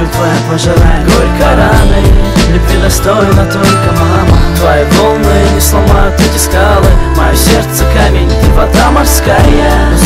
соль твоя пожирает горько раны. Любви достойна только мама. Твои волны не сломают эти скалы. Мое сердце камень, ты вода морская.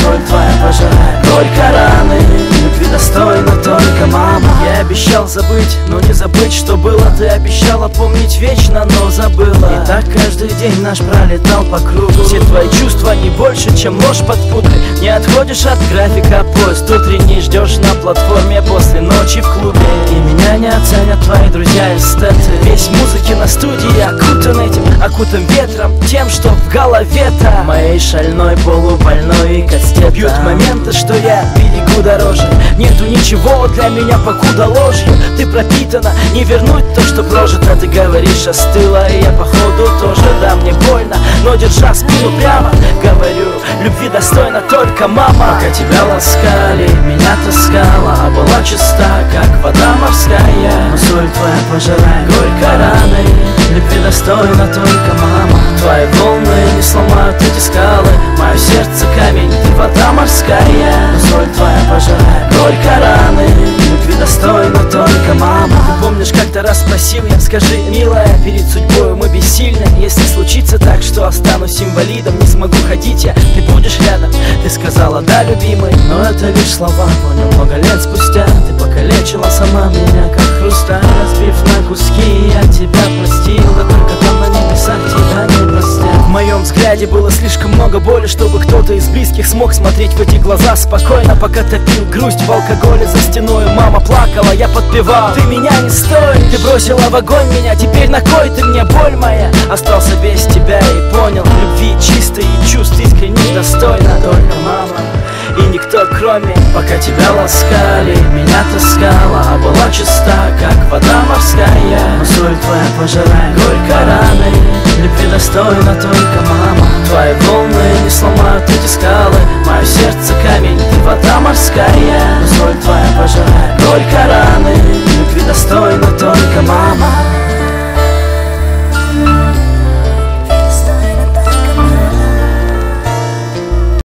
Соль твоя пожирает горько раны. Любви достойна только мама. Я обещал забыть, но не забыть, что было. Ты обещала помнить вечно, но забыла. И так каждый день наш пролетал по кругу. Все твои чувства не больше, чем ложь под пудрой. Не отходишь от графика, поезд утренний ждешь на платформе после ночи в клубе. И меня не оценят твои друзья эстеты. Весь музыки на студии окутан этим, окутан ветром, тем, что в голове-то моей шальной, полубольной и кастет. Бьют моменты, что я берегу дороже. Нету ничего для меня, покуда ложью. Ты пропитана, не вернуть то, что прожито. Ты говоришь, остыла, и я походу тоже. Да, мне больно, но держа спину прямо говорю, любви достойна только мама. Пока тебя ласкали, меня таскала, а была чиста, как вода морская. Но соль твоя пожирает горько раны. Любви достойна только мама. Твои волны не сломают эти скалы. Мое сердце камень, ты вода морская. Но соль твоя пожирает горько раны. Любви достойна только мама. Ты помнишь, как-то раз спросил я, скажи, милая, перед судьбой мы бессильны. Если случится так, что останусь инвалидом, не смогу ходить я, ты будешь рядом. Ты сказала, да, любимый, но это лишь слова. Понял много лет спустя, ты покалечила сама меня, как хрусталь. Разбив на куски, я тебя простил, да только там на небесах тебя не простят. В моем взгляде было слишком много боли, чтобы кто-то из близких смог смотреть в эти глаза спокойно. Пока топил грусть в алкоголе за стеной, мама плакала, я подпевал, ты меня не стоишь. Ты бросила в огонь меня, теперь на кой ты мне, боль моя? Остался без тебя и понял, любви чистой и чувств искренних достойна только мама. И никто кроме. Пока тебя ласкали, меня таскала, а была чиста, как вода морская. Но соль твоя пожирает горько раны. Любви достойна только мама. Твои волны не сломают эти скалы. Мое сердце камень, ты вода морская. Но соль твоя пожирает горько